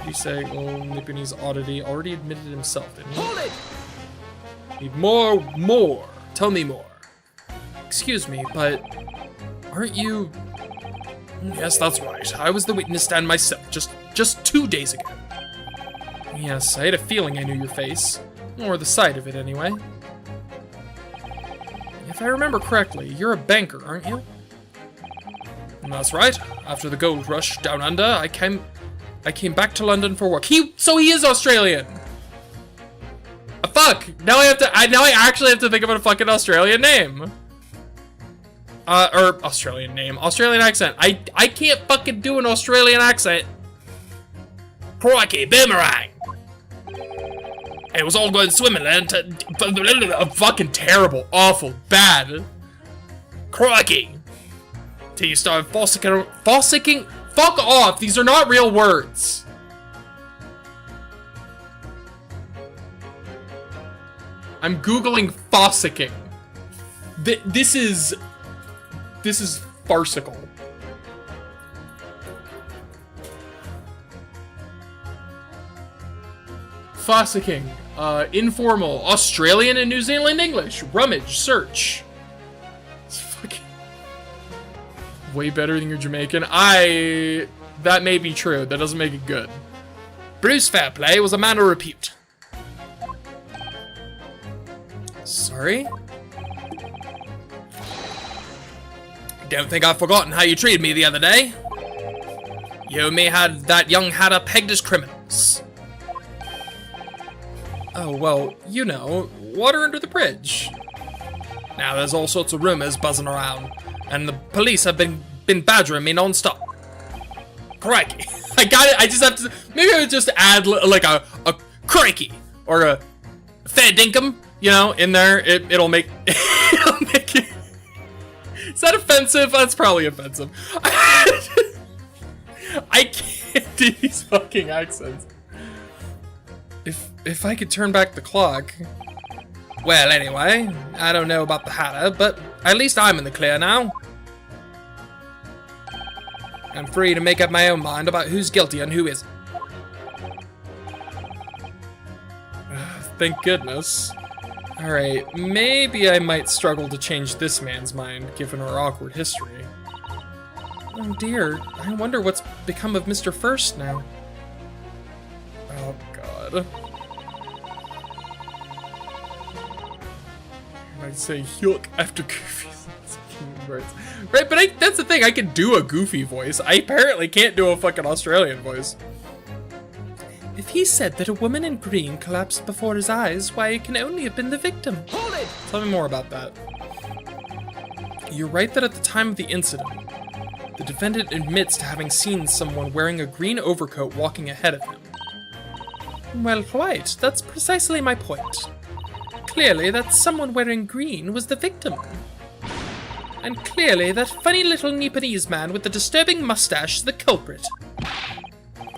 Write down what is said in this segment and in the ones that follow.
What he's saying, oh, Nipponese oddity, already admitted himself, didn't he? Hold it! Need more. Tell me more. Excuse me, but aren't you... Yes, that's right. I was the witness stand myself, just 2 days ago. Yes, I had a feeling I knew your face. Or the sight of it, anyway. If I remember correctly, you're a banker, aren't you? That's right. After the gold rush down under, I came back to London for work. So he is Australian. Fuck. Now I actually have to think of a fucking Australian name. Or Australian name, Australian accent. I can't fucking do an Australian accent. Crikey, boomerang. It was all going swimmingly. Fucking terrible, awful, bad. Crikey. Till you start fossicking. Fuck off. These are not real words. I'm Googling fossicking. This is farcical. Fossicking. Informal. Australian and New Zealand English. Rummage. Search. It's fucking... way better than your Jamaican. That may be true. That doesn't make it good. Bruce Fairplay was a man of repute. Sorry? Don't think I've forgotten how you treated me the other day. You and me had that young hatter pegged as criminals. Oh, well, you know, water under the bridge. Now there's all sorts of rumors buzzing around, and the police have been badgering me non-stop. Crikey. I got it, I just have to, maybe I would just add like a crikey, or a fair dinkum, you know, in there. It'll make, it'll make it. Is that offensive? That's probably offensive. I can't do these fucking accents. If I could turn back the clock. Well, anyway, I don't know about the hatter, but at least I'm in the clear now. I'm free to make up my own mind about who's guilty and who isn't. Thank goodness. Alright, maybe I might struggle to change this man's mind, given our awkward history. Oh dear, I wonder what's become of Mr. First now. Oh god. I'd say yuck after Goofy. Right, but that's the thing, I can do a Goofy voice. I apparently can't do a fucking Australian voice. If he said that a woman in green collapsed before his eyes, why, it can only have been the victim. Hold it! Tell me more about that. You're right that at the time of the incident, the defendant admits to having seen someone wearing a green overcoat walking ahead of him. Well, quite. That's precisely my point. Clearly, that someone wearing green was the victim. And clearly, that funny little Nipponese man with the disturbing mustache is the culprit.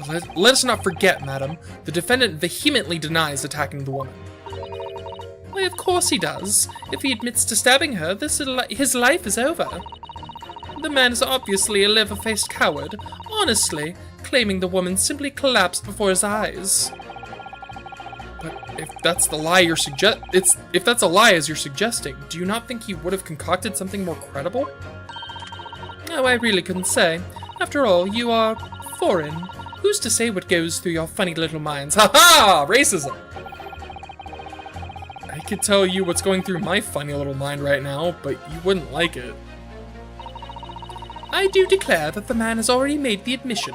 Let us not forget, madam, the defendant vehemently denies attacking the woman. Why, of course he does. If he admits to stabbing her, his life is over. The man is obviously a liver-faced coward, honestly, claiming the woman simply collapsed before his eyes. But if that's the lie if that's a lie as you're suggesting, do you not think he would have concocted something more credible? Oh, I really couldn't say. After all, you are foreign. Who's to say what goes through your funny little minds? Ha-ha! Racism! I could tell you what's going through my funny little mind right now, but you wouldn't like it. I do declare that the man has already made the admission.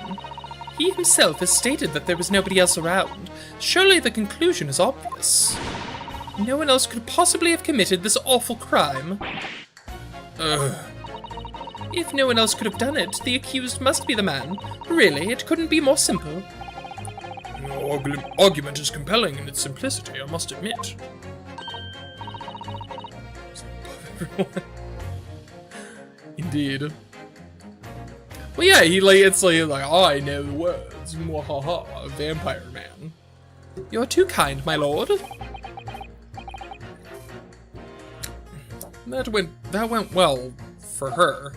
He himself has stated that there was nobody else around. Surely the conclusion is obvious. No one else could possibly have committed this awful crime. Ugh. If no one else could have done it, the accused must be the man. Really, it couldn't be more simple. Your argument is compelling in its simplicity, I must admit. Indeed. Well, yeah, it's like, oh, I know the words. Mwahaha, vampire man. You're too kind, my lord. That went well for her.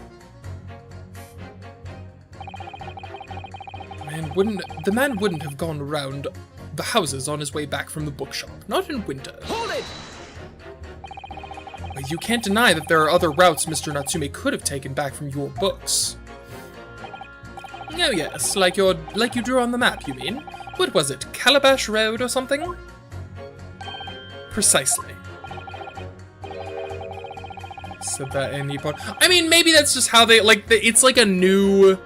The man wouldn't have gone around the houses on his way back from the bookshop. Not in winter. Hold it! But you can't deny that there are other routes Mr. Natsume could have taken back from your books. Oh yes, like you drew on the map, you mean? What was it, Calabash Road or something? Precisely. Said that in Nippon. I mean, maybe that's just how they, like, it's like a new,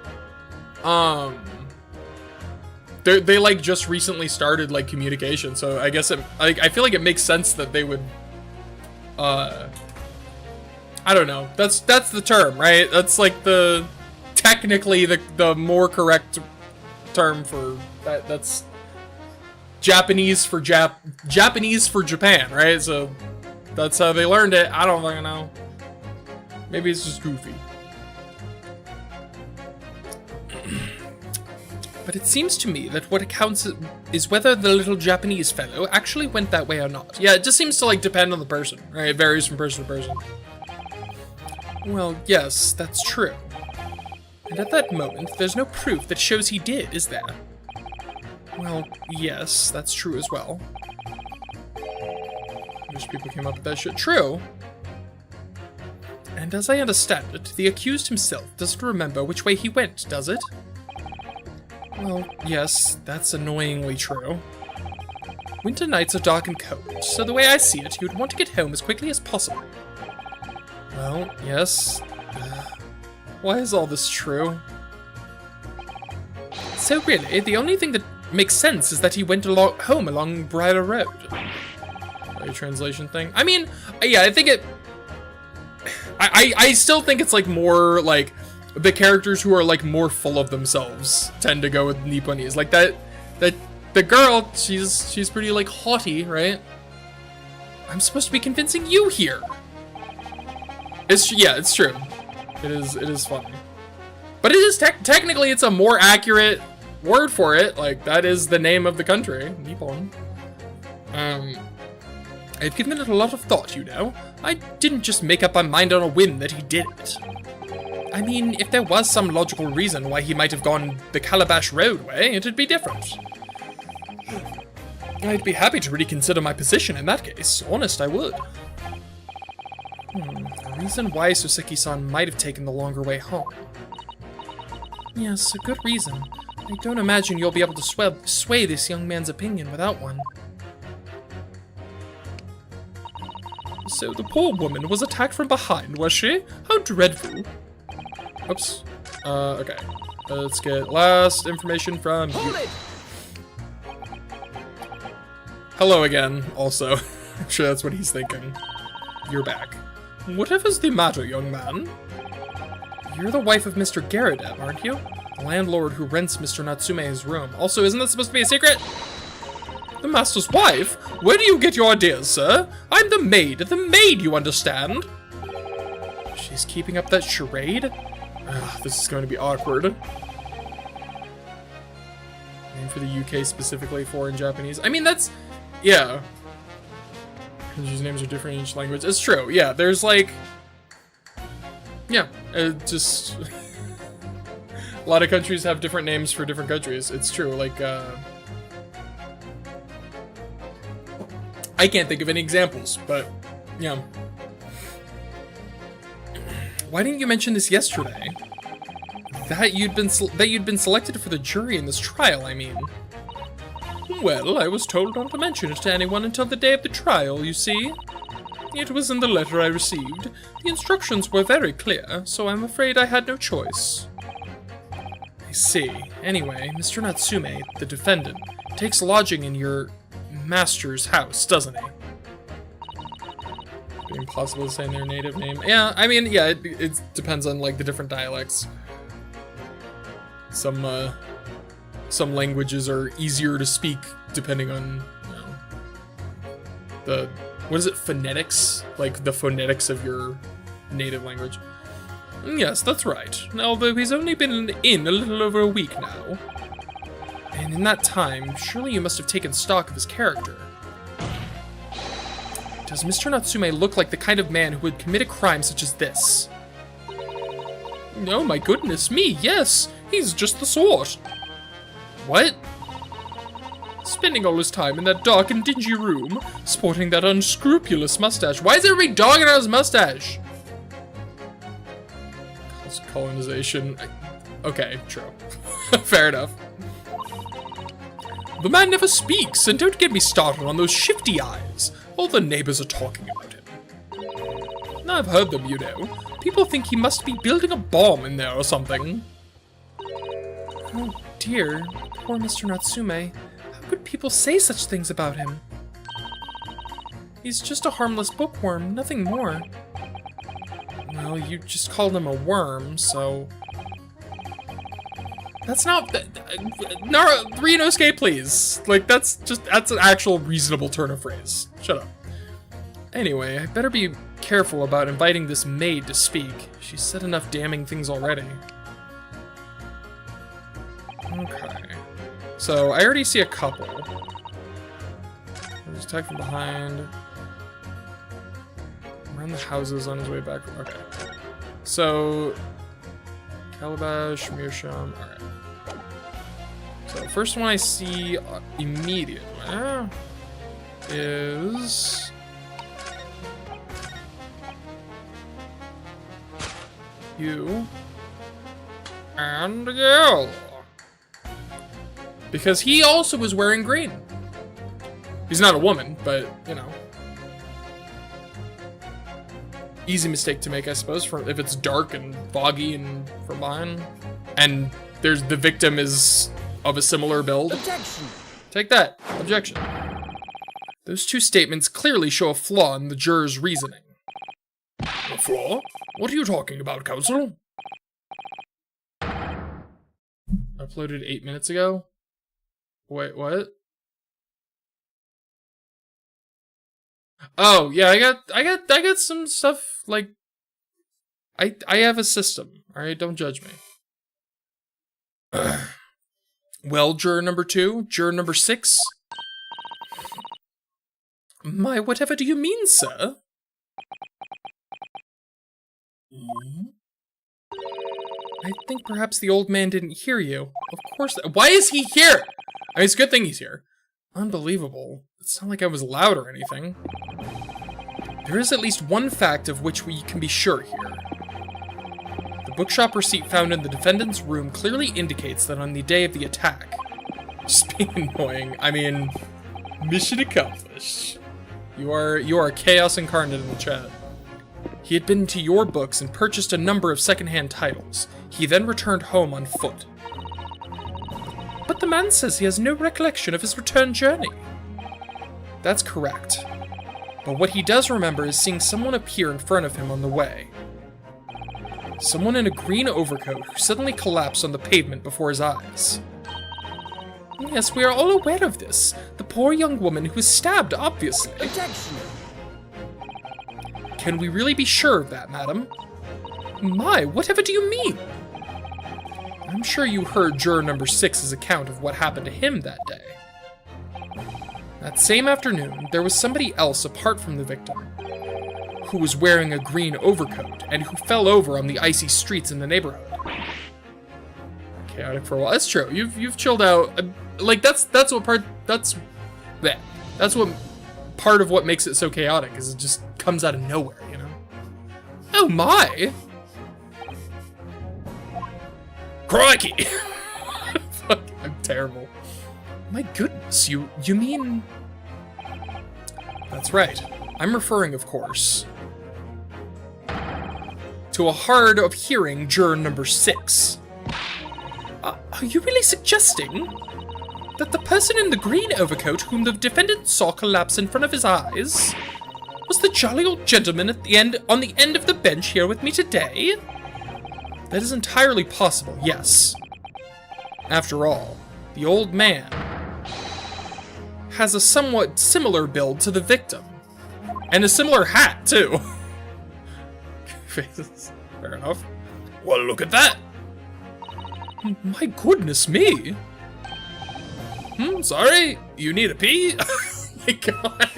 they like just recently started like communication, so I guess I feel like it makes sense that they would, I don't know, that's the term, right? That's like technically the more correct term for that. That's Japanese for Japan, right? So that's how they learned it. I don't fucking know. Maybe it's just goofy. But it seems to me that what accounts is whether the little Japanese fellow actually went that way or not. Yeah, it just seems to like depend on the person, right? It varies from person to person. Well, yes, that's true. And at that moment, there's no proof that shows he did, is there? Well, yes, that's true as well. I wish people came up with that shit. True. And as I understand it, the accused himself doesn't remember which way he went, does it? Well, yes, that's annoyingly true. Winter nights are dark and cold, so the way I see it, you'd want to get home as quickly as possible. Well, yes. Why is all this true? So really, the only thing that makes sense is that he went home along Bridle Road. A translation thing. I mean, yeah, I think it... I still think it's like more like the characters who are like more full of themselves tend to go with Nipponese. Like that the girl, she's pretty like haughty, right? I'm supposed to be convincing you here. It's true. It is funny. But it is technically it's a more accurate word for it. Like that is the name of the country, Nippon. I've given it a lot of thought, you know. I didn't just make up my mind on a whim that he did it. I mean, if there was some logical reason why he might have gone the Calabash Road way, it'd be different. I'd be happy to reconsider my position in that case. Honest, I would. A reason why Soseki-san might have taken the longer way home. Yes, a good reason. I don't imagine you'll be able to sway this young man's opinion without one. So the poor woman was attacked from behind, was she? How dreadful. Oops. Okay. Let's get last information from you. Hello again, also. I'm sure that's what he's thinking. You're back. Whatever's the matter, young man? You're the wife of Mr. Garadeb, aren't you? The landlord who rents Mr. Natsume his room. Also, isn't that supposed to be a secret? The master's wife? Where do you get your ideas, sir? I'm the maid, you understand? She's keeping up that charade? Ugh, this is going to be awkward. Name for the UK specifically, foreign Japanese. I mean, that's, yeah. Countries' names are different in each language. It's true, yeah, there's like, yeah, just, a lot of countries have different names for different countries. It's true, like, I can't think of any examples, but yeah. Why didn't you mention this yesterday? That you'd been selected for the jury in this trial, I mean. Well, I was told not to mention it to anyone until the day of the trial, you see. It was in the letter I received. The instructions were very clear, so I'm afraid I had no choice. I see. Anyway, Mr. Natsume, the defendant, takes lodging in your master's house, doesn't he? It'd be impossible to say their native name. Yeah, I mean, yeah, it depends on like the different dialects. Some languages are easier to speak depending on, you know, what is it, phonetics? Like the phonetics of your native language. Yes, that's right. Although he's only been in a little over a week now. And in that time, surely you must have taken stock of his character. Does Mr. Natsume look like the kind of man who would commit a crime such as this? Oh my goodness me, yes! He's just the sort! What? Spending all his time in that dark and dingy room, sporting that unscrupulous mustache. Why is everybody dogging out his mustache? Colonization. Okay, true. Fair enough. The man never speaks, and don't get me started on those shifty eyes. All the neighbors are talking about him. I've heard them, you know. People think he must be building a bomb in there or something. Oh dear, poor Mr. Natsume. How could people say such things about him? He's just a harmless bookworm, nothing more. Well, you just called him a worm, so... That's not... Ryunosuke, please. Like, that's an actual reasonable turn of phrase. Shut up. Anyway, I better be careful about inviting this maid to speak. She's said enough damning things already. Okay. So, I already see a couple. There's attack from behind. Around the houses on his way back. Okay. So, Calabash, Meerschaum. Alright. So, the first one I see immediately is... you and you. Because he also was wearing green. He's not a woman, but, you know. Easy mistake to make, I suppose, if it's dark and foggy and from behind. And the victim is of a similar build. Objection. Take that. Objection. Those two statements clearly show a flaw in the juror's reasoning. A flaw? What are you talking about, counsel? Uploaded 8 minutes ago? Wait, what? Oh, yeah, I got some stuff, like, I have a system, alright? Don't judge me. Well, juror number 2, juror number 6. My, whatever do you mean, sir? I think perhaps the old man didn't hear you. Of course. Why is he here? I mean, it's a good thing he's here. Unbelievable. It's not like I was loud or anything. There is at least one fact of which we can be sure here. The bookshop receipt found in the defendant's room clearly indicates that on the day of the attack. Just being annoying. I mean, mission accomplished. You are chaos incarnate in the chat. He had been to your books and purchased a number of secondhand titles. He then returned home on foot. But the man says he has no recollection of his return journey. That's correct. But what he does remember is seeing someone appear in front of him on the way. Someone in a green overcoat who suddenly collapsed on the pavement before his eyes. Yes, we are all aware of this. The poor young woman who was stabbed, obviously. Objection. Can we really be sure of that, madam? My, whatever do you mean? I'm sure you heard juror number 6's account of what happened to him that day. That same afternoon, there was somebody else apart from the victim, who was wearing a green overcoat and who fell over on the icy streets in the neighborhood. Chaotic for a while. That's true. You've chilled out. Like that's what part of what makes it so chaotic is it just comes out of nowhere, you know? Oh my! Crikey! Fuck, I'm terrible. My goodness, you mean... That's right. I'm referring, of course, to a hard of hearing juror number 6. Are you really suggesting that the person in the green overcoat whom the defendant saw collapse in front of his eyes was the jolly old gentleman on the end of the bench here with me today? That is entirely possible, yes. After all, the old man has a somewhat similar build to the victim. And a similar hat, too. Faces. Fair enough. Well, look at that. My goodness me. Sorry? You need a pee? My God.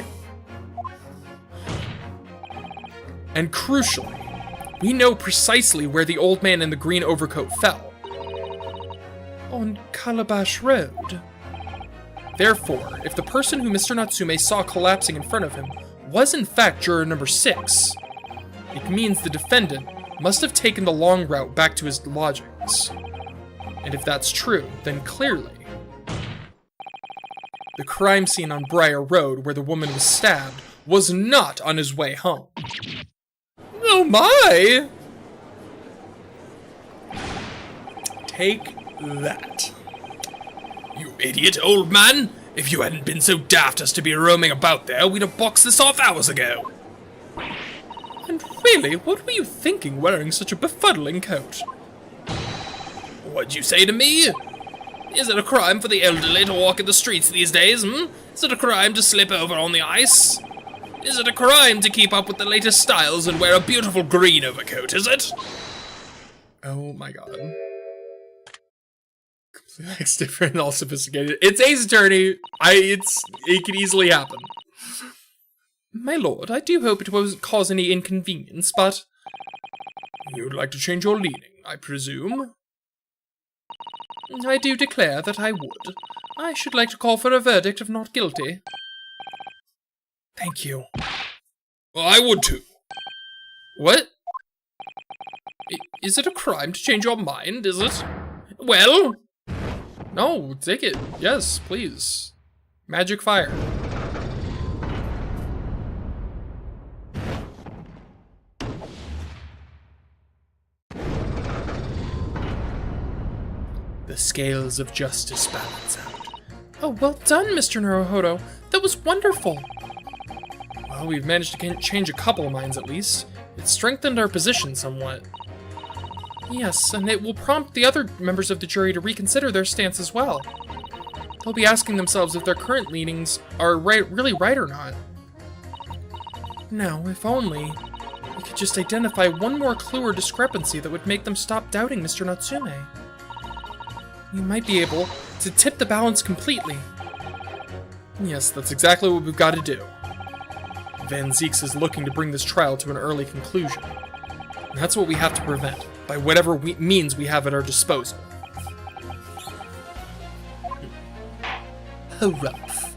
And crucially, we know precisely where the old man in the green overcoat fell. On Calabash Road. Therefore, if the person who Mr. Natsume saw collapsing in front of him was in fact juror number 6, it means the defendant must have taken the long route back to his lodgings. And if that's true, then clearly, the crime scene on Briar Road where the woman was stabbed was not on his way home. Oh my! Take that. You idiot, old man! If you hadn't been so daft as to be roaming about there, we'd have boxed this off hours ago. And really, what were you thinking wearing such a befuddling coat? What'd you say to me? Is it a crime for the elderly to walk in the streets these days, Is it a crime to slip over on the ice? Is it a crime to keep up with the latest styles and wear a beautiful green overcoat, is it? Oh my god. It's different and all sophisticated. It's Ace Attorney. It could easily happen. My lord, I do hope it won't cause any inconvenience, but... You'd like to change your leaning, I presume? I do declare that I would. I should like to call for a verdict of not guilty. Thank you. Well, I would too. What? Is it a crime to change your mind, is it? Well... No, take it. Yes, please. Magic fire. The scales of justice balance out. Oh, well done, Mr. Naruhodo. That was wonderful. Well, we've managed to change a couple of minds at least. It strengthened our position somewhat. Yes, and it will prompt the other members of the jury to reconsider their stance as well. They'll be asking themselves if their current leanings are really right or not. Now, if only we could just identify one more clue or discrepancy that would make them stop doubting Mr. Natsume. We might be able to tip the balance completely. Yes, that's exactly what we've got to do. Van Zieks is looking to bring this trial to an early conclusion. And that's what we have to prevent, by whatever means we have at our disposal. Harumph.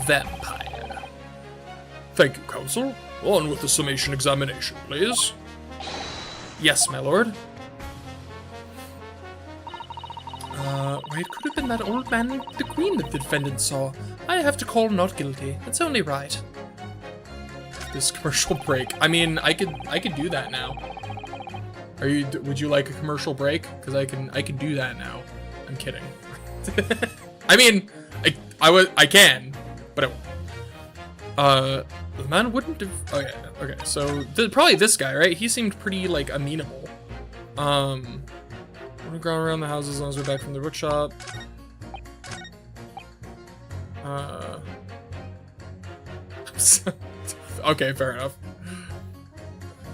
Vampire. Thank you, counsel. On with the summation examination, please. Yes, my lord. It could have been that old man with the queen that the defendant saw. I have to call not guilty. It's only right. This commercial break. I mean, I could do that now. Would you like a commercial break? Because I can do that now. I'm kidding. I mean, I can, but I won't. The man wouldn't have. Oh yeah, okay. So probably this guy, right? He seemed pretty like amenable. We're going around the houses as long as we're back from the bookshop. Okay, fair enough.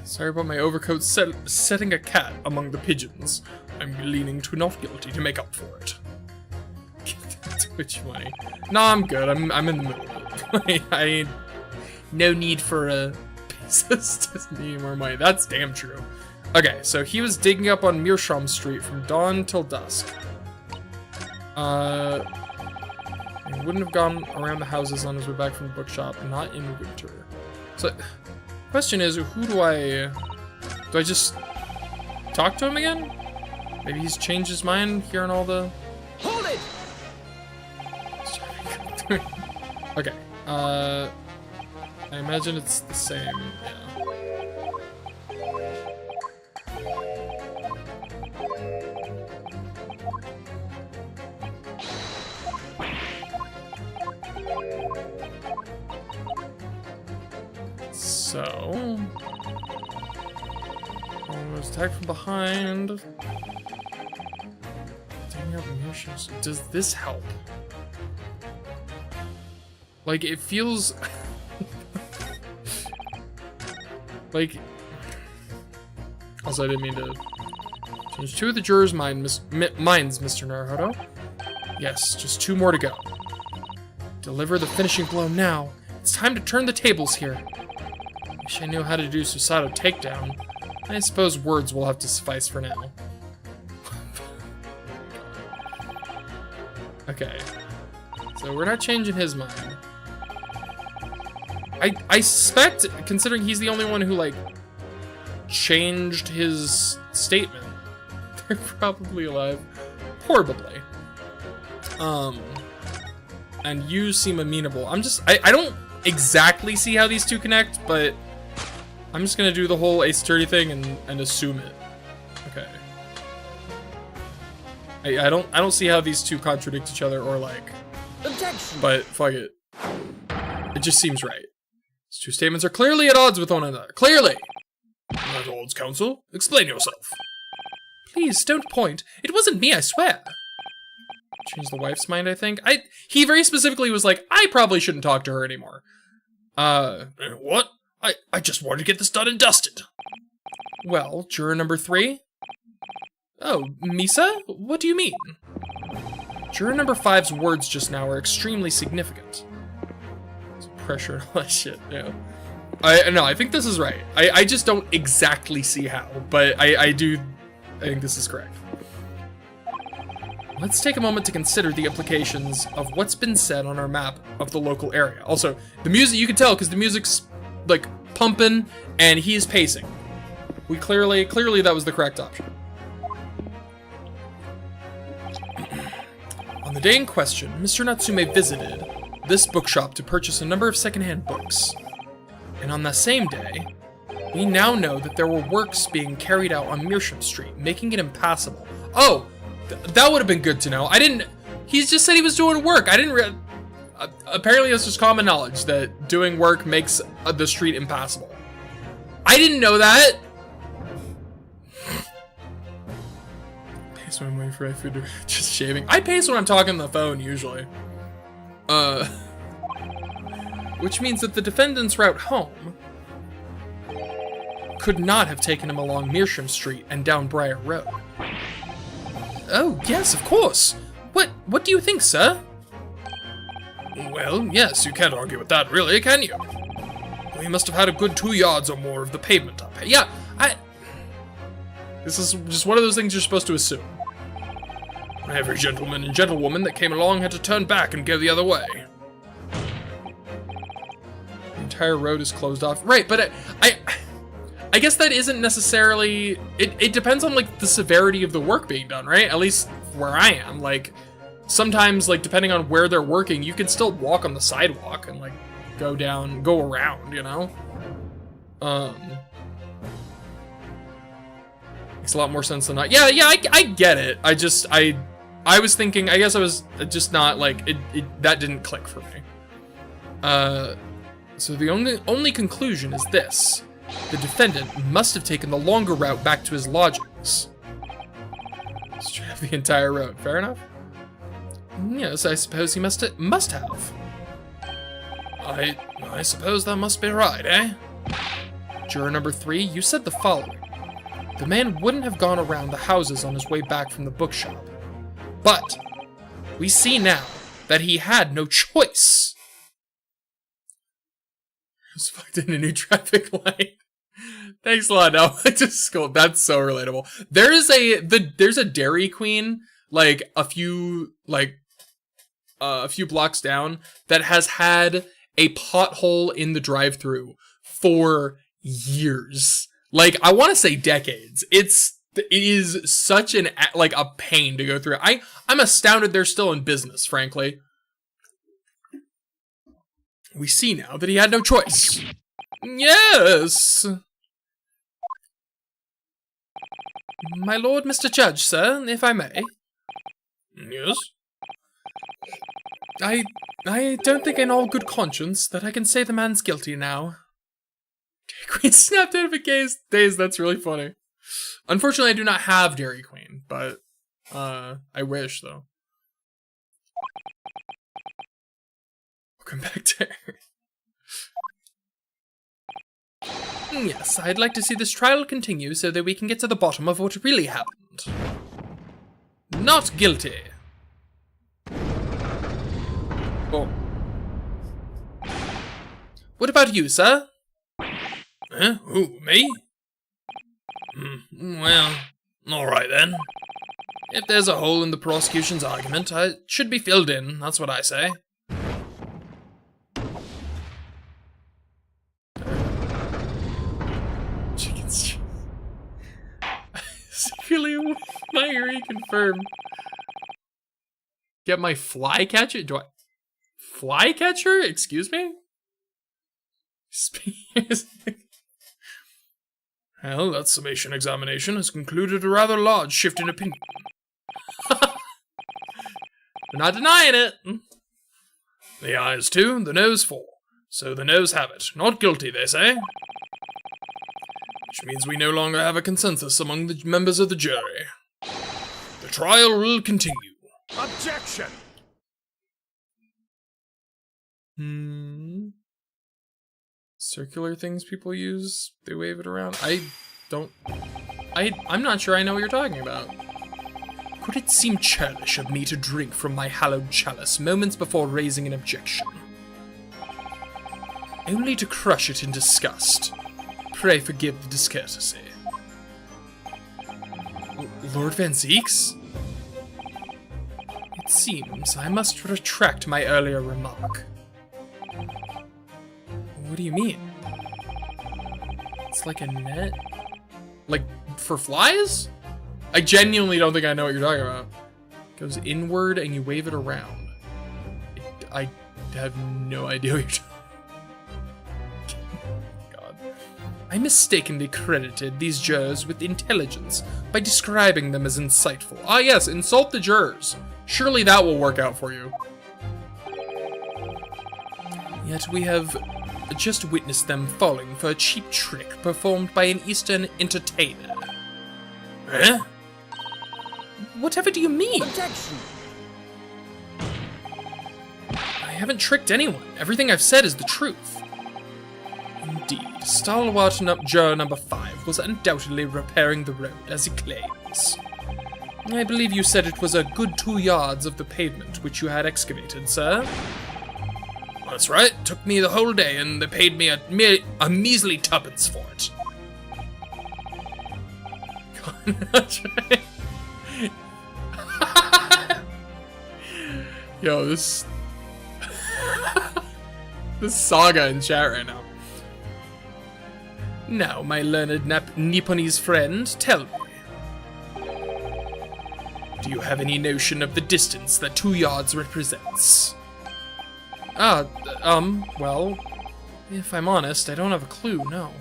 Sorry about my overcoat setting a cat among the pigeons. I'm leaning to not guilty to make up for it. Twitch money. No, I'm good. I'm in the middle of it. I no need for a basis to need more money. That's damn true. Okay, so he was digging up on Meerschaum Street from dawn till dusk. He wouldn't have gone around the houses on his way back from the bookshop, not in winter. So, question is, who do I just talk to him again? Maybe he's changed his mind hearing all the... Hold it! Okay, I imagine it's the same, yeah. So, was attacked from behind. Taking out munitions. Does this help? Like, it feels like. Also, I didn't mean to change 2 of the jurors' minds, Mr. Naruhodo. Yes, just 2 more to go. Deliver the finishing blow now. It's time to turn the tables here. Wish I knew how to do Susato takedown. I suppose words will have to suffice for now. Okay. So we're not changing his mind. I suspect, considering he's the only one who, like, changed his statement, they're probably alive. Probably. And you seem amenable. I don't exactly see how these two connect, but I'm just gonna do the whole ace attorney thing and assume it. Okay. I don't see how these two contradict each other or, like, Objection. but fuck it. It just seems right. These two statements are clearly at odds with one another. Clearly! My lords, counsel, explain yourself. Please, don't point. It wasn't me, I swear. Change the wife's mind, I think. He very specifically was like, I probably shouldn't talk to her anymore. What? I just wanted to get this done and dusted. Well, juror number 3? Oh, Misa? What do you mean? Juror number 5's words just now are extremely significant. There's pressure and all that shit, yeah. I think this is right. I just don't exactly see how, but I think this is correct. Let's take a moment to consider the implications of what's been said on our map of the local area. Also, the music, you can tell because the music's like pumping and he's pacing. We clearly that was the correct option. On the day in question, Mr. Natsume visited this bookshop to purchase a number of secondhand books. And on that same day, we now know that there were works being carried out on Meersham Street, making it impassable. Oh! That would have been good to know. He just said he was doing work. Apparently it's just common knowledge that doing work makes the street impassable. I didn't know that. Pace when I'm waiting for my food to just shaving. I pace when I'm talking on the phone usually. Which means that the defendant's route home could not have taken him along Meersham Street and down Briar Road. Oh, yes, of course. What do you think, sir? Well, yes, you can't argue with that, really, can you? He must have had a good 2 yards or more of the pavement up. Yeah, this is just one of those things you're supposed to assume. Every gentleman and gentlewoman that came along had to turn back and go the other way. The entire road is closed off. Right, but I guess that isn't necessarily... It depends on, like, the severity of the work being done, right? At least where I am. Like, sometimes, like, depending on where they're working, you can still walk on the sidewalk and, like, go around, you know? Makes a lot more sense than not. Yeah, I get it. I was thinking, I guess I was just not, like, that didn't click for me. So the only conclusion is this. The defendant must have taken the longer route back to his lodgings. Straight up the entire road. Fair enough? Yes, I suppose he must have. I suppose that must be right, eh? Juror number 3, you said the following. The man wouldn't have gone around the houses on his way back from the bookshop. But we see now that he had no choice. Just fucked in a new traffic light. Thanks a lot. No, that's so relatable. There's a Dairy Queen like a few blocks down that has had a pothole in the drive-thru for years. Like, I want to say decades. It is such a pain to go through. I'm astounded they're still in business, frankly. We see now that he had no choice. Yes! My lord, Mr. Judge, sir, if I may. Yes? I don't think in all good conscience that I can say the man's guilty now. Dairy Queen snapped out of a case. That's really funny. Unfortunately, I do not have Dairy Queen, but I wish, though. Welcome back to Yes, I'd like to see this trial continue so that we can get to the bottom of what really happened. Not guilty. Oh. What about you, sir? Who, me? Well, alright then. If there's a hole in the prosecution's argument, it should be filled in, that's what I say. Chickens. Secretly, my hearing confirmed. Get my flycatcher? Do I... Flycatcher? Excuse me? Well, that summation examination has concluded a rather large shift in opinion. We're not denying it. The ayes 2, the noes 4. So the noes have it. Not guilty, they say. Which means we no longer have a consensus among the members of the jury. The trial will continue. Objection! Circular things people use, they wave it around. I'm not sure I know what you're talking about. Could it seem churlish of me to drink from my hallowed chalice moments before raising an objection? Only to crush it in disgust. Pray forgive the discourtesy. Lord Van Zeeks? It seems I must retract my earlier remark. What do you mean? It's like a net? Like, for flies? I genuinely don't think I know what you're talking about. It goes inward and you wave it around. I have no idea what you're talking about. God. I mistakenly credited these jurors with intelligence by describing them as insightful. Ah yes, insult the jurors. Surely that will work out for you. Yet we have just witnessed them falling for a cheap trick performed by an Eastern entertainer. Eh? Whatever do you mean? Objection! I haven't tricked anyone. Everything I've said is the truth. Indeed, stalwart juror number 5 was undoubtedly repairing the road, as he claims. I believe you said it was a good 2 yards of the pavement which you had excavated, sir. That's right. Took me the whole day, and they paid me a measly 2pence for it. Yo, this this saga in chat right now. Now, my learned Nipponese friend, tell me. Do you have any notion of the distance that 2 yards represents? Well, if I'm honest, I don't have a clue, no.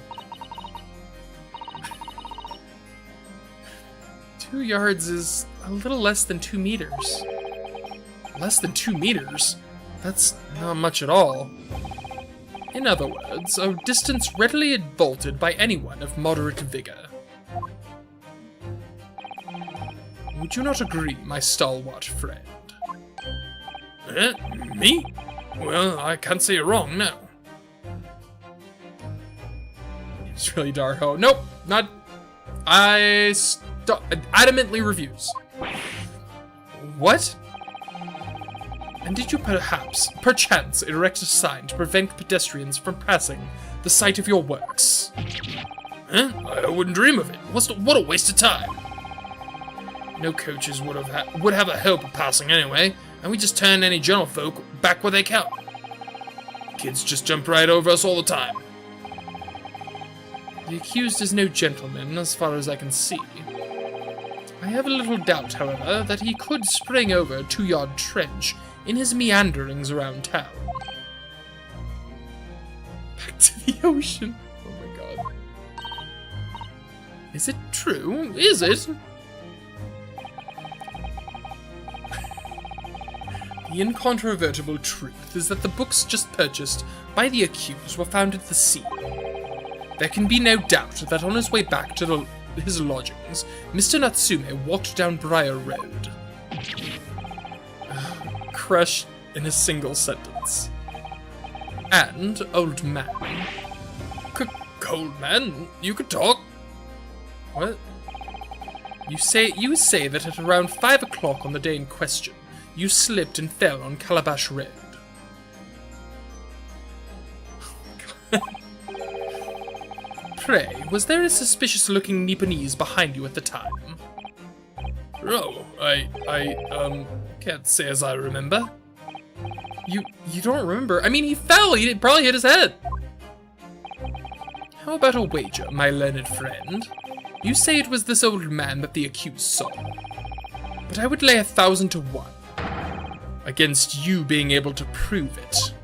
2 yards is a little less than 2 meters. Less than 2 meters? That's not much at all. In other words, a distance readily vaulted by anyone of moderate vigor. Would you not agree, my stalwart friend? Me? Well, I can't say you're wrong, no. It's really dark. Oh, nope, not... I adamantly refuse. What? And did you perchance erect a sign to prevent pedestrians from passing the site of your works? Huh? I wouldn't dream of it. What a waste of time. No coaches would have a hope of passing anyway, and we just turn any gentlefolk back where they come. Kids just jump right over us all the time. The accused is no gentleman, as far as I can see. I have a little doubt, however, that he could spring over a 2-yard trench in his meanderings around town. Back to the ocean. Oh my god. Is it true? Is it? The incontrovertible truth is that the books just purchased by the accused were found at the scene. There can be no doubt that on his way back to his lodgings, Mr. Natsume walked down Briar Road. Crushed in a single sentence. And, old man. Old man? You could talk. What? You say that at around 5 o'clock on the day in question, you slipped and fell on Calabash Road. Pray, was there a suspicious-looking Nipponese behind you at the time? Oh, I can't say as I remember. You don't remember? I mean, he fell. He probably hit his head. How about a wager, my learned friend? You say it was this old man that the accused saw. But I would lay 1,000 to 1 against you being able to prove it.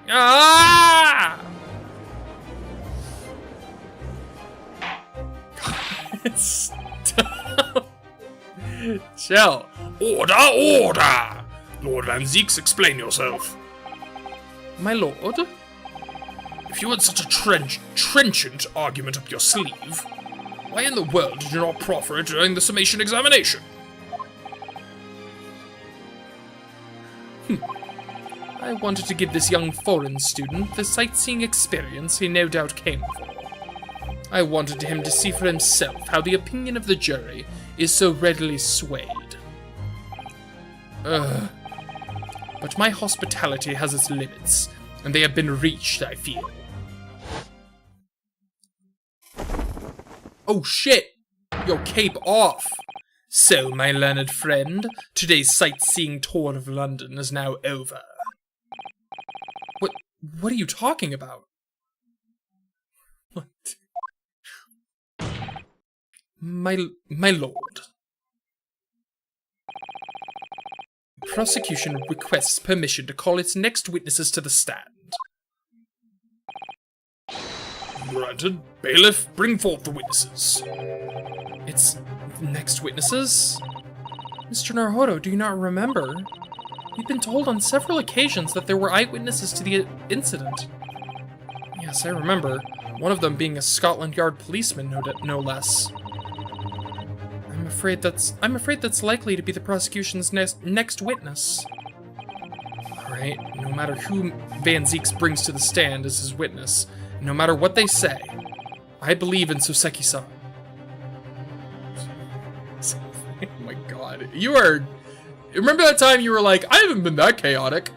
Ah! Stop. Chill. Order, order! Lord Van Zeeks, explain yourself. My lord? If you had such a trenchant argument up your sleeve, why in the world did you not proffer it during the summation examination? I wanted to give this young foreign student the sightseeing experience he no doubt came for. I wanted him to see for himself how the opinion of the jury is so readily swayed. But my hospitality has its limits, and they have been reached, I feel. Oh shit! Your cape off! So, my learned friend, today's sightseeing tour of London is now over. What are you talking about? What? My lord. The prosecution requests permission to call its next witnesses to the stand. Granted. Bailiff, bring forth the witnesses. Its next witnesses? Mr. Naruhodo, do you not remember? We've been told on several occasions that there were eyewitnesses to the incident. Yes, I remember. One of them being a Scotland Yard policeman, no less. I'm afraid that's likely to be the prosecution's next witness. Alright, no matter who Van Zeeks brings to the stand as his witness, no matter what they say, I believe in Soseki-san. Oh my god. You are... Remember that time you were like, I haven't been that chaotic?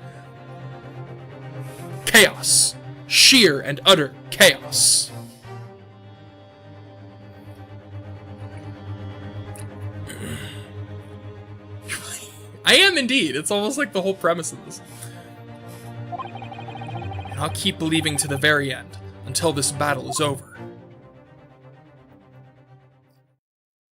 Chaos. Sheer and utter chaos. I am indeed. It's almost like the whole premise of this. And I'll keep believing to the very end, until this battle is over.